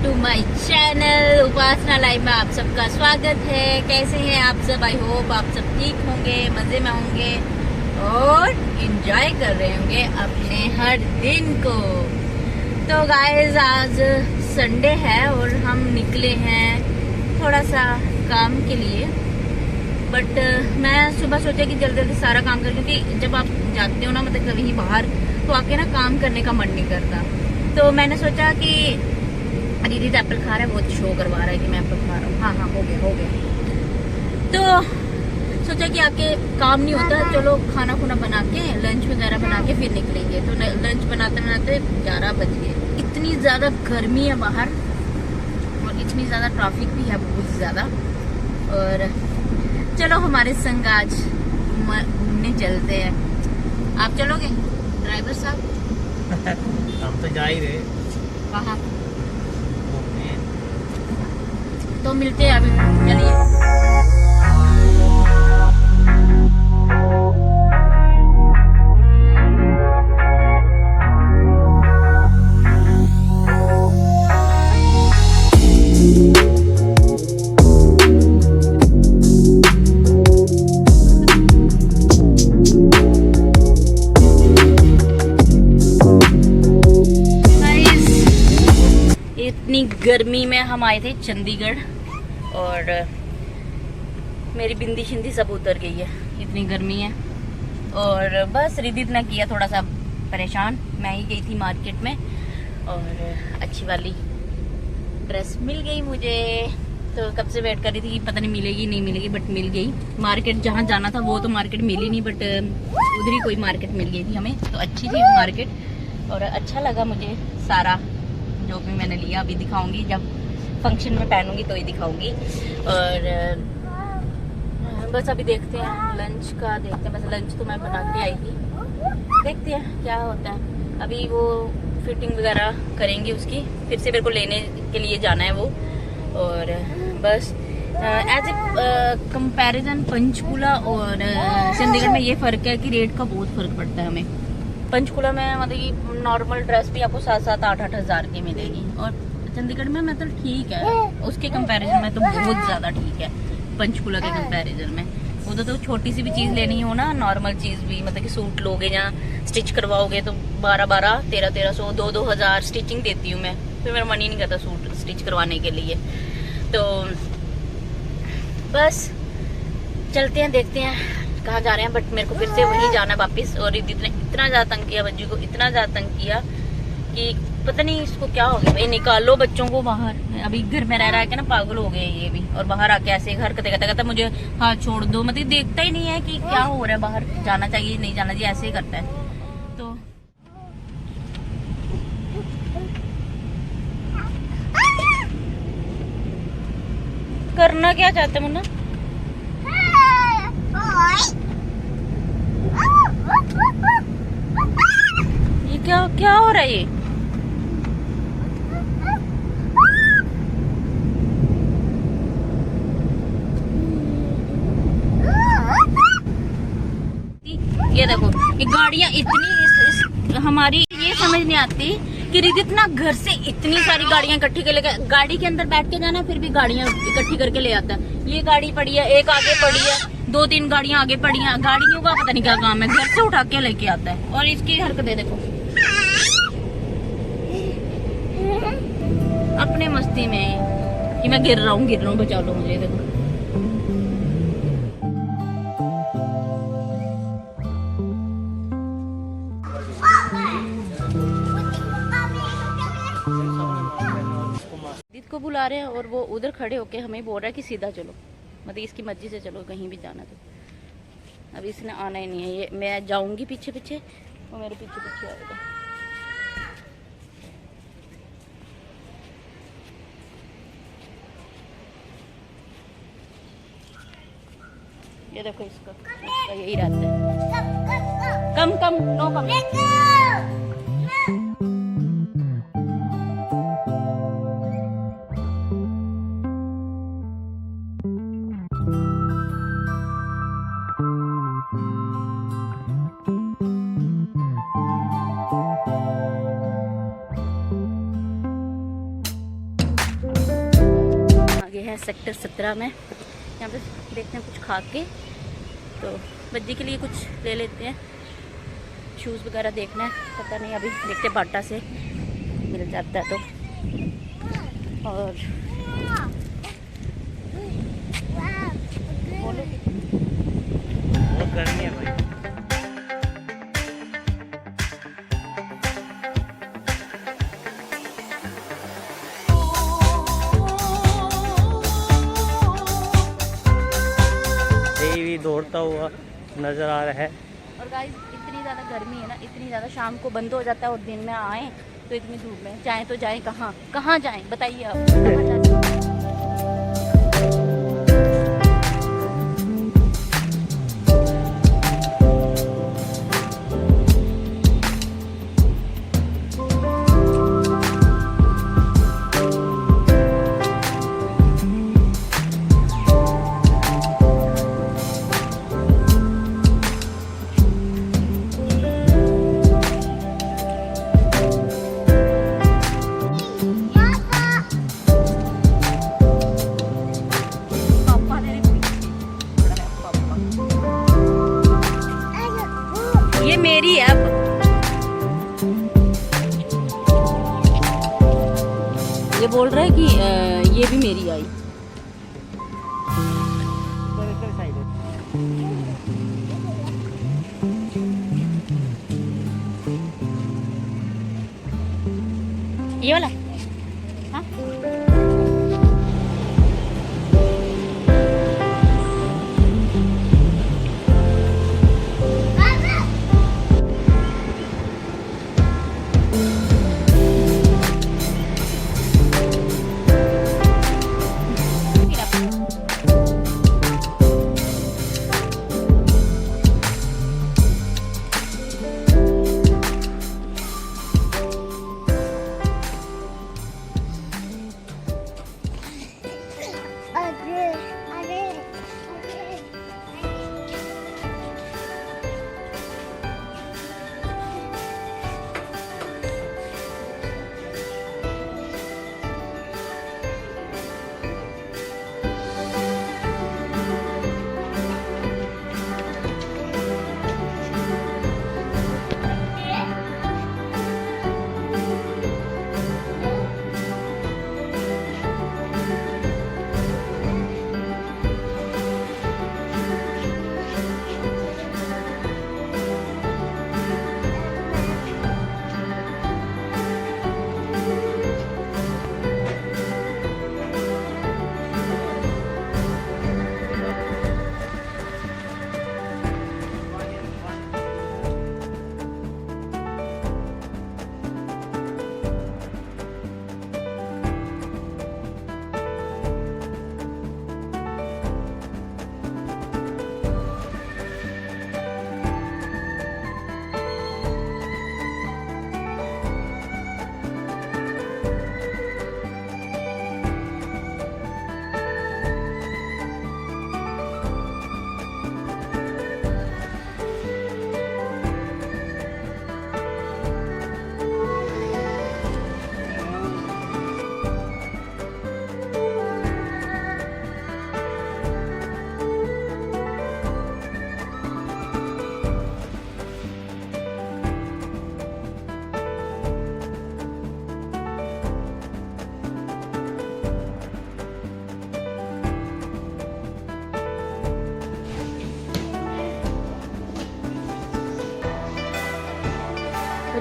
To my channel Upasana live में आप सबका स्वागत है। कैसे हैं आप सब? आई होप आप सब ठीक होंगे, मजे में होंगे और एंजॉय कर रहे होंगे अपने हर दिन को। तो गाइस आज संडे है और हम निकले हैं थोड़ा सा काम के लिए। बट मैं सुबह सोचा कि जल्दी जल्दी सारा काम कर, क्योंकि जब आप जाते हो ना मतलब कहीं बाहर तो आके ना काम करने का मन नहीं करता। तो मैंने सोचा कि दीदी तो एप्पल खा रहा है, बहुत शो करवा रहा है कि मैं एप्पल खा रहा हूँ। हाँ हाँ हो गया। तो सोचा कि आके काम नहीं होता, चलो खाना खुना बना के लंच वगैरह बना के फिर निकलेंगे। तो लंच बनाते बनाते 11 बज गए। इतनी ज्यादा गर्मी है बाहर और इतनी ज्यादा ट्रैफिक भी है, बहुत ज्यादा। और चलो हमारे संग आज घूमने चलते हैं। आप चलोगे ड्राइवर साहब? हम तो जा ही रहे। कहाँ? तो मिलते हैं अभी, चलिए। इतनी गर्मी में हम आए थे चंडीगढ़ और मेरी बिंदी शिंदी सब उतर गई है, इतनी गर्मी है। और बस रिदित ने किया थोड़ा सा परेशान। मैं ही गई थी मार्केट में और अच्छी वाली ड्रेस मिल गई मुझे। तो कब से वेट कर रही थी कि पता नहीं मिलेगी नहीं मिलेगी, बट मिल गई। मार्केट जहाँ जाना था वो तो मार्केट मिली नहीं, बट उधर ही कोई मार्केट मिल गई थी हमें, तो अच्छी थी मार्केट और अच्छा लगा मुझे सारा जो भी मैंने लिया। अभी दिखाऊंगी, जब फंक्शन में पहनूंगी तो ही दिखाऊंगी। और बस अभी देखते हैं लंच का, देखते हैं। बस लंच तो मैं बना के आई थी, देखते हैं क्या होता है। अभी वो फिटिंग वगैरह करेंगे उसकी, फिर से मेरे को लेने के लिए जाना है वो। और बस एज ए कंपैरिजन पंचकुला और चंडीगढ़ में ये फ़र्क है कि रेट का बहुत फ़र्क पड़ता है हमें। पंचकुला में मतलब कि नॉर्मल ड्रेस भी आपको 7-8 हज़ार की मिलेगी और चंडीगढ़ में मतलब ठीक है, उसके कंपैरिजन में तो बहुत ज़्यादा ठीक है। पंचकुला के कंपैरिजन में उधर तो छोटी सी भी चीज़ लेनी हो ना, नॉर्मल चीज़ भी, मतलब कि सूट लोगे या स्टिच करवाओगे तो 12-12, 1300, 2-2 हज़ार स्टिचिंग देती हूँ मैं। फिर मेरा मन ही नहीं करता सूट स्टिच करवाने के लिए। तो बस चलते हैं, देखते हैं कहाँ जा रहे हैं। बट मेरे को फिर से वहीं जाना है वापस। और रिदित ने इतना ज़्यादा तंग किया, बच्ची को इतना ज़्यादा तंग किया कि पता नहीं इसको क्या हो गया। भाई निकालो बच्चों को बाहर, अभी घर में रह रहा है कि ना, पागल हो गए ये भी। और बाहर आके ऐसे हरकतें कहता मुझे हाथ छोड़ दो, मतलब देखता ही नहीं है कि क्या हो रहा है, बाहर जाना चाहिए नहीं जाना चाहिए, ऐसे ही करता है। तो करना क्या चाहते मुन्ना? ये क्या हो रहा है? ये देखो ये गाड़ियां इतनी हमारी ये समझ नहीं आती कि रिदित ना घर से इतनी सारी गाड़ियां इकट्ठी कर लेकर गाड़ी के अंदर बैठ के जाना, फिर भी गाड़ियां इकट्ठी करके ले आता है। ये गाड़ी पड़ी है, एक आगे पड़ी है, 2-3 गाड़ियां आगे पड़ी हैं। गाड़ियों का पता नहीं क्या काम है, घर से उठा के लेके आता है। और इसकी हरकतें देखो, अपने मस्ती में कि मैं गिर रहा हूँ बचा लो मुझे। देखो दीदी को बुला रहे हैं और वो उधर खड़े होके हमें बोल रहा है कि सीधा चलो, मतलब इसकी मर्जी से चलो कहीं भी जाना। तो अभी इसने आना ही नहीं है। ये मैं जाऊंगी पीछे पीछे, वो मेरे पीछे पीछे आएगा। ये देखो इसका यही रहता है, कम नो कम। सेक्टर 17 में। यहाँ पे देखते हैं कुछ खा के, तो बच्ची के लिए कुछ ले लेते हैं। शूज़ वगैरह देखना है, पता नहीं अभी देखते बाटा से मिल जाता है तो। और बोलो बहुत गर्मी है भाई। भी दौड़ता हुआ नजर आ रहा है। और गाइस इतनी ज़्यादा गर्मी है ना, इतनी ज़्यादा, शाम को बंद हो जाता है और दिन में आए तो इतनी धूप में जाएं तो जाएं कहाँ, कहाँ जाएं बताइए आप, कहाँ जा सकते हैं? ये मेरी है अब। ये बोल रहा है कि ये भी मेरी आई। ये वाला हाँ?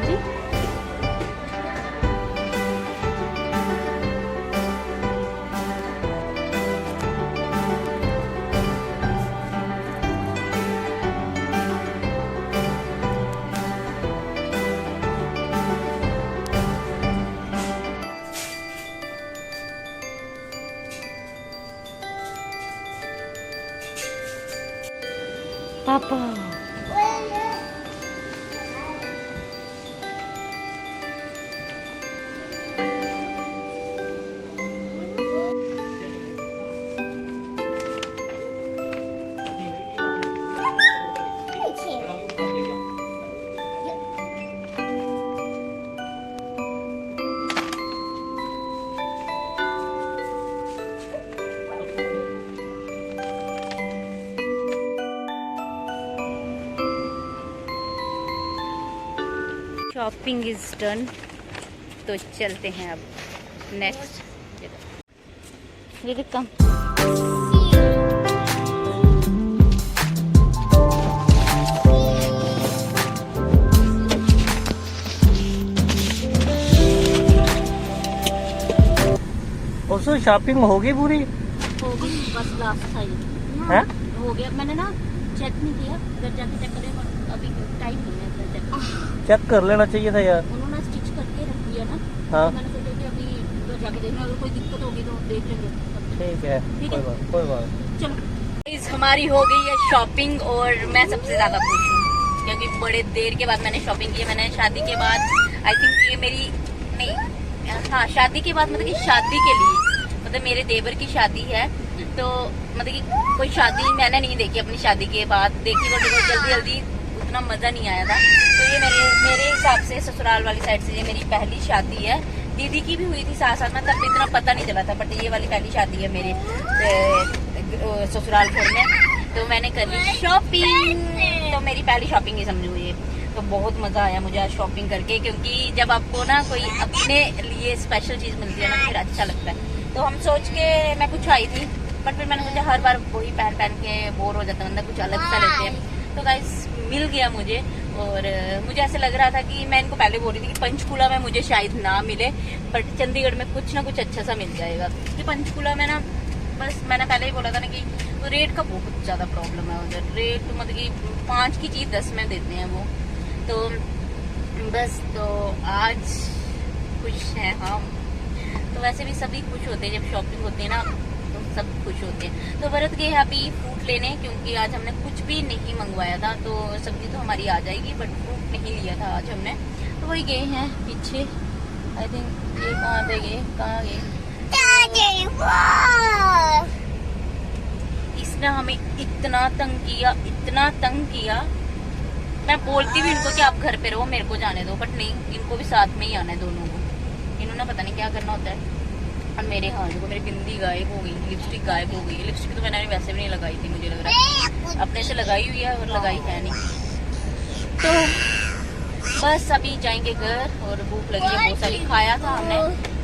जी पापा शॉपिंग इज डन, तो चलते हैं अब नेक्स्ट जगह। कम उसमें शॉपिंग होगी पूरी होगी, बस लास्ट था ये है? हो गया। मैंने ना चेक नहीं किया, घर जाके चेक करेंगे, अभी टाइम नहीं है घर जाके। चेक कर लेना चाहिए था यार। उन्होंने स्टिच करके रख दिया ना। हाँ। तो मैंने सोचा कि अभी घर जाके देखना, अगर कोई दिक्कत होगी तो देख लेंगे। ठीक है, ठीक है। कोई बात। चलो हमारी हो गई है शॉपिंग, और मैं सबसे ज्यादा खुश हूँ क्योंकि बड़े देर के बाद मैंने शॉपिंग की। मैंने शादी के बाद, आई थिंक ये मेरी नहीं, हाँ शादी के बाद, मतलब कि शादी के लिए, मतलब मेरे देवर की शादी है, तो मतलब कि कोई शादी मैंने नहीं देखी अपनी शादी के बाद। देखी तो जल्दी जल्दी उतना मजा नहीं आया था। तो ये मेरे हिसाब से ससुराल वाली साइड से ये मेरी पहली शादी है। दीदी की भी हुई थी साथ साथ में, तब इतना पता नहीं चला था, बट ये वाली पहली शादी है मेरे ससुराल घर में। तो मैंने कर ली शॉपिंग, तो मेरी पहली शॉपिंग ही समझो ये। तो बहुत मजा आया मुझे आज शॉपिंग करके, क्योंकि जब आपको ना कोई अपने लिए स्पेशल चीज मिलती है ना, फिर अच्छा लगता है। तो हम सोच के मैं कुछ आई थी, बट फिर मैंने सोचा हर बार वही पहन के बोर हो जाता है बंदा, कुछ अलग सा लेते हैं। तो गाइस मिल गया मुझे, और मुझे ऐसे लग रहा था कि मैं इनको पहले बोल रही थी कि पंचकूला में मुझे शायद ना मिले, बट चंडीगढ़ में कुछ ना कुछ अच्छा सा मिल जाएगा। क्योंकि पंचकूला में ना, बस मैंने पहले ही बोला था ना कि रेट का बहुत ज़्यादा प्रॉब्लम है उधर। रेट मतलब कि 5 की चीज़ 10 में देते हैं वो। तो बस, तो आज खुश हैं हम। तो वैसे भी सभी खुश होते हैं जब शॉपिंग होती है ना, तो सब खुश होते हैं। तो भरत गए अभी फ्रूट लेने, क्योंकि आज हमने कुछ भी नहीं मंगवाया था। तो सब्जी तो हमारी आ जाएगी, बट फ्रूट नहीं लिया था आज हमने। तो वही गए हैं पीछे, आई थिंक ये कहाँ पे गए, कहाँ गए। इसने हमें इतना तंग किया, इतना तंग किया। मैं बोलती भी इनको कि आप घर पे रहो, मेरे को जाने दो, बट नहीं, इनको भी साथ में ही आना है दोनों को। इन्होंने पता नहीं क्या करना होता है। और मेरे हाथ को, मेरी बिंदी गायब हो गई, लिपस्टिक गायब हो गई। लिपस्टिक तो मैंने वैसे भी नहीं लगाई थी, मुझे लग रहा है अपने से लगाई हुई है, और लगाई है नहीं। तो बस अभी जाएंगे घर, और भूख लगी है बहुत सारी। खाया था हमने,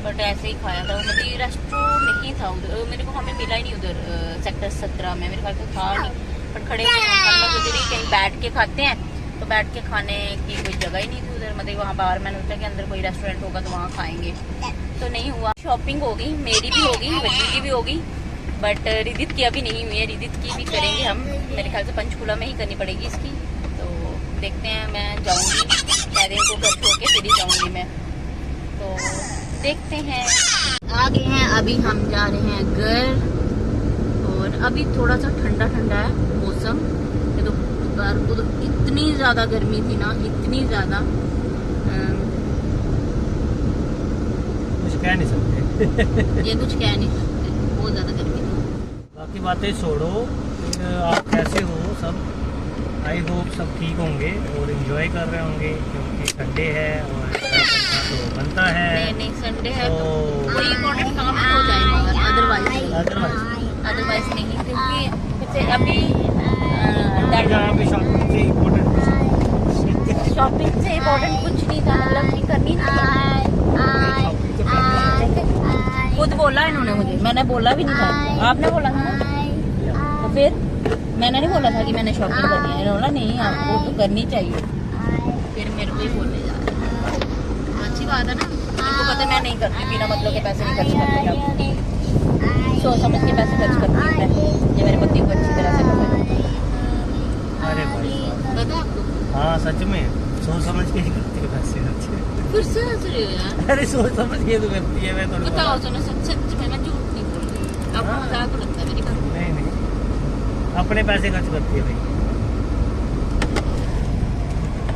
बट ऐसे ही खाया था, मतलब रेस्टोरेंट नहीं था उधर, मेरे को हमें मिला ही नहीं उधर सेक्टर 17 में, मेरे ख्याल से था नहीं। पर खड़े कहीं बैठ के खाते हैं, तो बैठ के खाने की कोई जगह ही नहीं थी उधर। मतलब वहाँ बाहर मैंने सोचा कि अंदर कोई रेस्टोरेंट होगा तो वहाँ खाएंगे, तो नहीं हुआ। शॉपिंग हो गई, मेरी भी हो गई, बच्ची की भी हो गई, बट रिदित की अभी नहीं हुई है। रिदित की भी करेंगे हम, मेरे ख्याल से पंचकूला में ही करनी पड़ेगी इसकी। तो देखते हैं, मैं जाऊँगी शायद इनको घर छोड़ के फिर ही जाऊँगी मैं। तो देखते हैं। आ गए हैं, अभी हम जा रहे हैं घर, और अभी थोड़ा सा ठंडा ठंडा है मौसम। तो इतनी ज़्यादा गर्मी थी ना, इतनी ज़्यादा, कुछ कह नहीं सकते। ये कुछ कह नहीं सकते, बहुत ज़्यादा गर्मी थी। बाकी बातें छोड़ो, आप कैसे हो सब? आई होप सब ठीक होंगे और एंजॉय कर रहे होंगे, क्योंकि संडे है और तो बनता है। नहीं संडे है तो कोई इम्पोर्टेंट काम हो जाएगा, अदरवाइज नहीं, क्योंकि अभी शॉपिंग से इम्पोर्टेंट कुछ नहीं था, मतलब कि करनी थी। खुद बोला इन्होंने मुझे, मैंने बोला भी नहीं था, आपने बोला था ना। तो फिर मैंने नहीं बोला था कि मैंने शॉपिंग करनी है, इन्होंने नहीं, आपको तो करनी चाहिए। फिर मेरे को ही बोलने जा रहे हैं। अच्छी बात है ना, इनको पता मैं नहीं करती, बिना मतलब के पैसे नहीं खर्च करती, सोच समझ के पैसे खर्च करती हूँ मैं, ये मेरे पति को अच्छी तरह से पता है। अरे भाई पता आपको? हाँ सच में सोच समझ के ही करती है पैसे खर्च। फिर से हंस रहे हो यार? अरे सोच समझ के तो करती है, मैं थोड़ा बताओ तो ना, सच में मैं झूठ नहीं बोल रही, आपको मजाक लगता है मेरी बात? नहीं, अपने पैसे खर्च करती है भाई।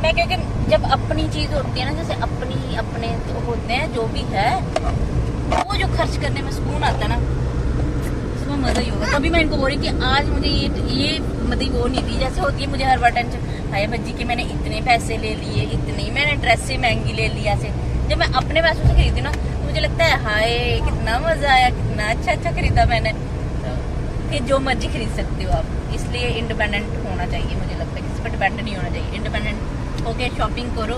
मैं क्योंकि जब अपनी चीज होती है ना, जैसे अपने तो होते हैं जो भी है, वो जो खर्च करने में सुकून आता है ना, उसमें मजा ही होगा। तभी मैं इनको बोल रही कि आज मुझे ये मतलब वो नहीं थी जैसे होती है मुझे हर बार टेंशन, हाय भज्जी के मैंने इतने पैसे ले लिए, इतनी मैंने ड्रेस से महंगी ले ली। ऐसे जब मैं अपने पैसों से खरीदी ना, तो मुझे लगता है हाय कितना मजा आया, कितना अच्छा खरीदा मैंने। तो फिर जो मर्जी खरीद सकते हो आप, इसलिए इंडिपेंडेंट होना चाहिए। मुझे लगता है किसी पर डिपेंडेंट नहीं होना चाहिए, इंडिपेंडेंट होके शॉपिंग करो।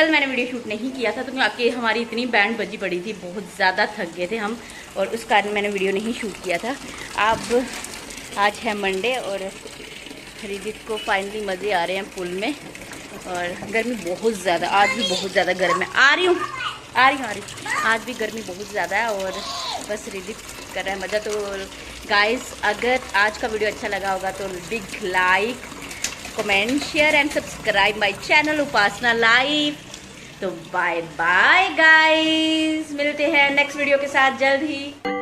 कल मैंने वीडियो शूट नहीं किया था, तो क्योंकि हमारी इतनी बैंड बजी पड़ी थी, बहुत ज़्यादा थक गए थे हम, और उस कारण मैंने वीडियो नहीं शूट किया था। अब आज है मंडे और रिदित को फाइनली मज़े आ रहे हैं पुल में, और गर्मी बहुत ज़्यादा, आज भी बहुत ज़्यादा गर्म है। आ रही हूँ आज भी गर्मी बहुत ज़्यादा है, और बस रिदित कर रहा है मज़ा। तो गाइस, अगर आज का वीडियो अच्छा लगा होगा तो big like, comment, share and subscribe my channel Upasana live. तो बाय बाय गाइस, मिलते हैं नेक्स्ट वीडियो के साथ जल्द ही।